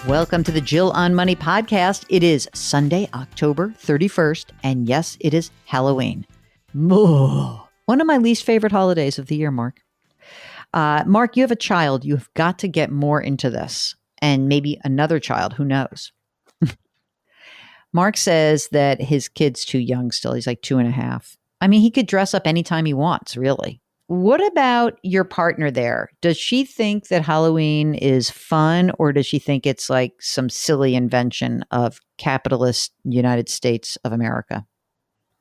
Welcome to the Jill on Money podcast. It is Sunday, October 31st, and yes, it is Halloween. One of my least favorite holidays of the year, Mark. Mark, you have a child. You've got to get more into this, and maybe another child. Who knows? Mark says that his kid's too young still. He's like 2.5. I mean, he could dress up anytime he wants, really. What about your partner there? Does she think that Halloween is fun, or does she think it's like some silly invention of capitalist United States of America?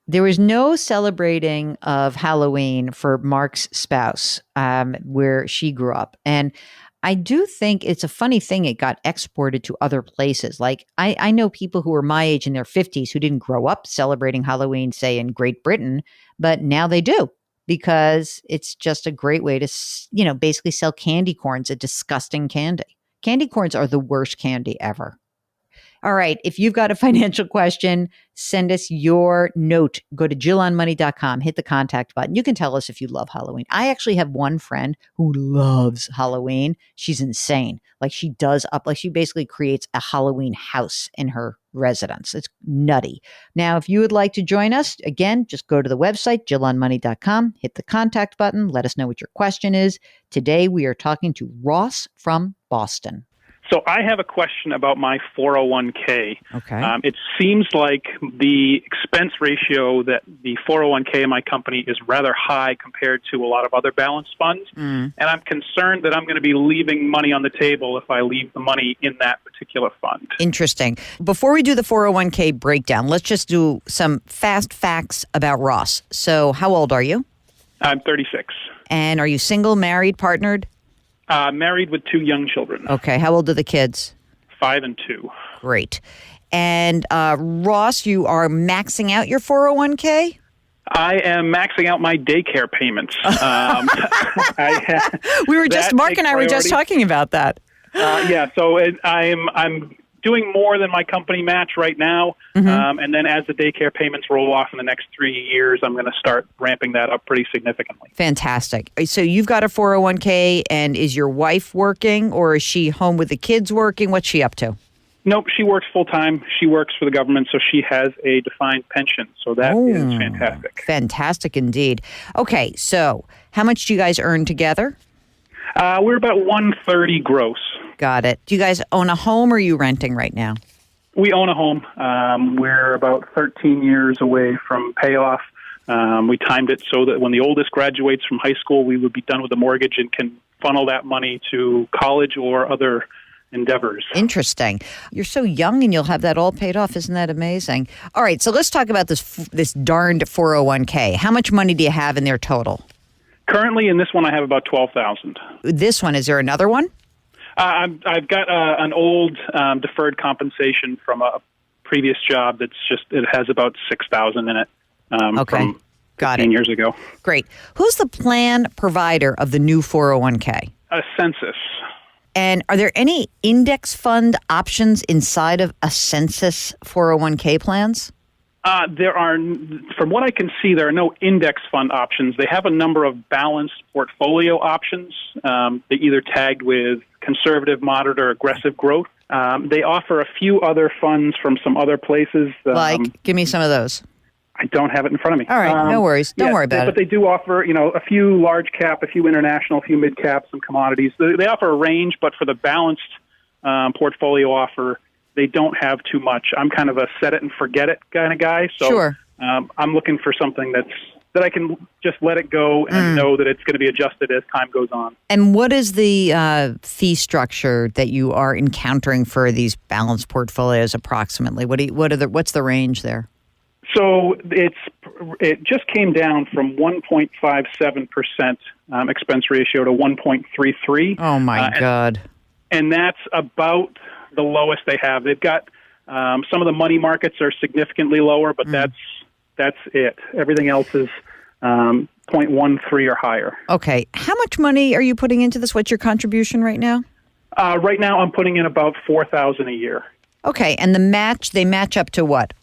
There was no celebrating of Halloween for Mark's spouse, where she grew up. And I do think it's a funny thing. It got exported to other places. Like I know people who are my age in their 50s who didn't grow up celebrating Halloween, say in Great Britain, but now they do. Because it's just a great way to, basically sell candy corns, a disgusting candy. Candy corns are the worst candy ever. All right. If you've got a financial question, send us your note. Go to jillonmoney.com, hit the contact button. You can tell us if you love Halloween. I actually have one friend who loves Halloween. She's insane. Like she basically creates a Halloween house in her residence. It's nutty. Now, if you would like to join us, again, just go to the website, jillonmoney.com, hit the contact button. Let us know what your question is. Today, we are talking to Ross from Boston. So I have a question about my 401k. Okay. It seems like the expense ratio that the 401k in my company is rather high compared to a lot of other balanced funds. And I'm concerned that I'm going to be leaving money on the table if I leave the money in that particular fund. Interesting. Before we do the 401k breakdown, let's just do some fast facts about Ross. So how old are you? I'm 36. And are you single, married, partnered? Married with 2 young children. Okay. How old are the kids? 5 and 2. Great. And Ross, you are maxing out your 401k? I am maxing out my daycare payments. Mark and I were just talking about that. So I'm doing more than my company match right now. And then as the daycare payments roll off in the next 3 years, I'm going to start ramping that up pretty significantly. Fantastic. So you've got a 401k, and is your wife working, or is she home with the kids working? What's she up to? Nope, she works full-time. She works for the government, so she has a defined pension. So that is fantastic. Fantastic indeed. Okay, so how much do you guys earn together? We're about $130 gross. Got it. Do you guys own a home, or are you renting right now? We own a home. We're about 13 years away from payoff. We timed it so that when the oldest graduates from high school, we would be done with the mortgage and can funnel that money to college or other endeavors. Interesting. You're so young and you'll have that all paid off. Isn't that amazing? All right, so let's talk about this darned 401k. How much money do you have in there total? Currently, in this one, I have about $12,000. This one, is there another one? I've got an old deferred compensation from a previous job it has about $6,000 in it. From Got 15 it. years ago. Great. Who's the plan provider of the new 401k? Ascensus. And are there any index fund options inside of Ascensus 401k plans? There are, from what I can see, there are no index fund options. They have a number of balanced portfolio options. They either tagged with conservative, moderate, or aggressive growth. They offer a few other funds from some other places. Give me some of those. I don't have it in front of me. All right, no worries. Don't worry about it. But they do offer, a few large cap, a few international, a few mid cap, some commodities. They offer a range, but for the balanced portfolio offer, they don't have too much. I'm kind of a set it and forget it kind of guy. So sure. I'm looking for something that I can just let it go and know that it's going to be adjusted as time goes on. And what is the fee structure that you are encountering for these balanced portfolios approximately? What's the range there? So it just came down from 1.57% expense ratio to 1.33. Oh my God! And that's about the lowest they have. They've got some of the money markets are significantly lower, but that's it. Everything else is 0.13 or higher. Okay, how much money are you putting into this? What's your contribution right now? Right now, I'm putting in about $4,000 a year. Okay, and they match up to what?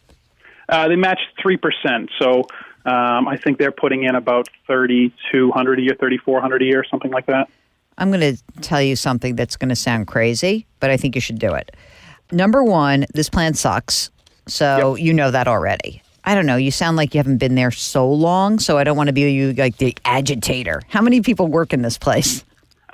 They match 3%. So I think they're putting in about $3,200 a year, $3,400 a year, something like that. I'm going to tell you something that's going to sound crazy, but I think you should do it. number one, this plan sucks. So you know that already. I don't know. You sound like you haven't been there so long, so I don't want to be you like the agitator. How many people work in this place?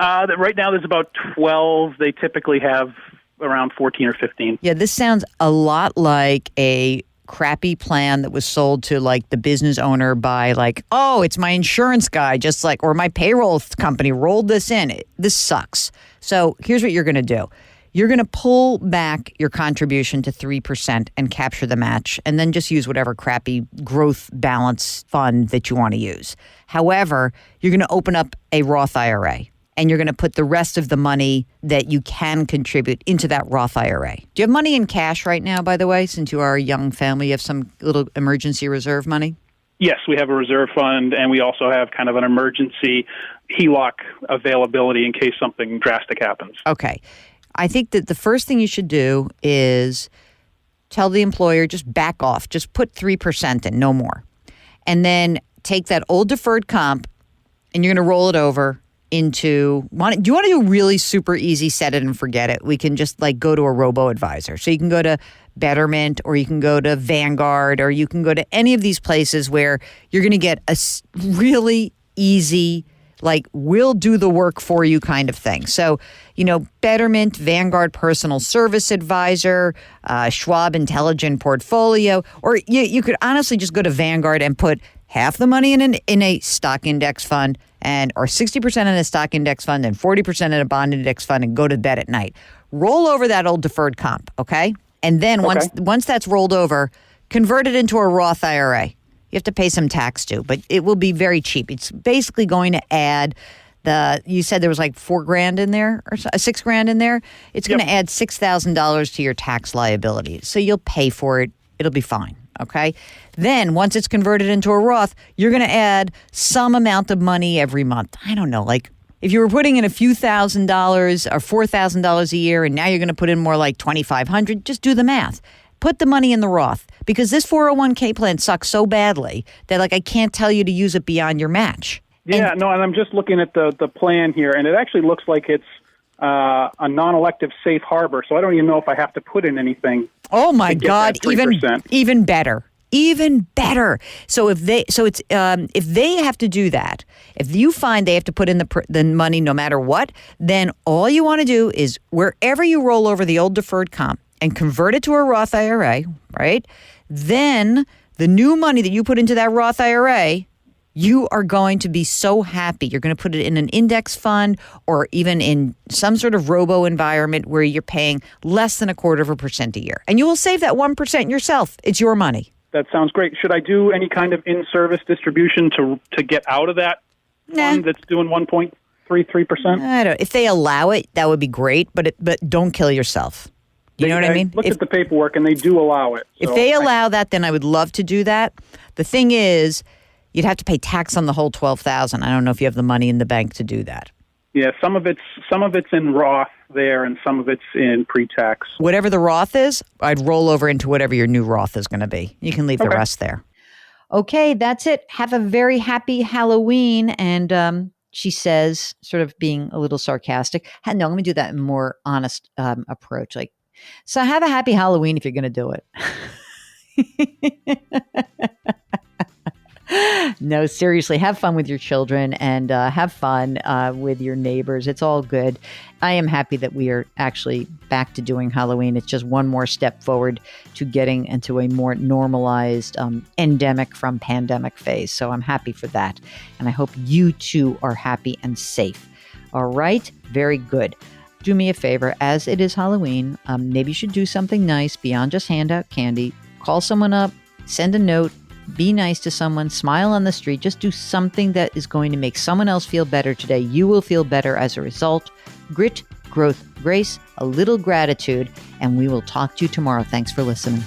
Right now there's about 12. They typically have around 14 or 15. Yeah, this sounds a lot like a crappy plan that was sold to like the business owner by like, oh, it's my insurance guy, just like, or my payroll company rolled this in. This sucks. So here's what you're going to do. You're going to pull back your contribution to 3% and capture the match, and then just use whatever crappy growth balance fund that you want to use. However, you're going to open up a Roth IRA, and you're going to put the rest of the money that you can contribute into that Roth IRA. Do you have money in cash right now, by the way, since you are a young family? You have some little emergency reserve money? Yes, we have a reserve fund, and we also have kind of an emergency HELOC availability in case something drastic happens. Okay. I think that the first thing you should do is tell the employer, just back off. Just put 3% in, no more. And then take that old deferred comp, and you're going to roll it over into, do you want to do really super easy, set it and forget it? We can just like go to a robo-advisor. So you can go to Betterment, or you can go to Vanguard, or you can go to any of these places where you're going to get a really easy, like, we'll do the work for you kind of thing. So, Betterment, Vanguard Personal Service Advisor, Schwab Intelligent Portfolio, or you could honestly just go to Vanguard and put half the money in a stock index fund, or 60% in a stock index fund and 40% in a bond index fund, and go to bed at night. Roll over that old deferred comp, okay? And then once that's rolled over, convert it into a Roth IRA. You have to pay some tax too, but it will be very cheap. It's basically going to add you said there was like $4,000 in there or $6,000 in there. It's going to add $6,000 to your tax liability. So you'll pay for it. It'll be fine. Okay. Then once it's converted into a Roth, you're going to add some amount of money every month. I don't know, like if you were putting in a few $1,000s or $4,000 a year, and now you're going to put in more like $2,500, just do the math. Put the money in the Roth, because this 401k plan sucks so badly that I can't tell you to use it beyond your match. Yeah, and I'm just looking at the plan here, and it actually looks like it's a non-elective safe harbor, so I don't even know if I have to put in anything. Oh my God, even better. Even better. So if they have to do that, if you find they have to put in the money no matter what, then all you want to do is wherever you roll over the old deferred comp and convert it to a Roth IRA, right? Then the new money that you put into that Roth IRA, you are going to be so happy. You're going to put it in an index fund, or even in some sort of robo environment where you're paying less than 0.25% a year. And you will save that 1% yourself. It's your money. That sounds great. Should I do any kind of in-service distribution to get out of that fund that's doing 1.33%? I don't. If they allow it, that would be great, but don't kill yourself. You know what I mean? Look at the paperwork, and they do allow it. If they allow that, then I would love to do that. The thing is, you'd have to pay tax on the whole $12,000. I don't know if you have the money in the bank to do that. Yeah, some of it's in Roth there, and some of it's in pre-tax. Whatever the Roth is, I'd roll over into whatever your new Roth is going to be. You can leave the rest there. Okay, that's it. Have a very happy Halloween. And she says, sort of being a little sarcastic, no, let me do that in a more honest approach. So have a happy Halloween if you're going to do it. No, seriously, have fun with your children, and have fun with your neighbors. It's all good. I am happy that we are actually back to doing Halloween. It's just one more step forward to getting into a more normalized endemic from pandemic phase. So I'm happy for that. And I hope you too are happy and safe. All right. Very good. Do me a favor, as it is Halloween, maybe you should do something nice beyond just hand out candy. Call someone up, send a note, be nice to someone, smile on the street. Just do something that is going to make someone else feel better today. You will feel better as a result. Grit, growth, grace, a little gratitude, and we will talk to you tomorrow. Thanks for listening.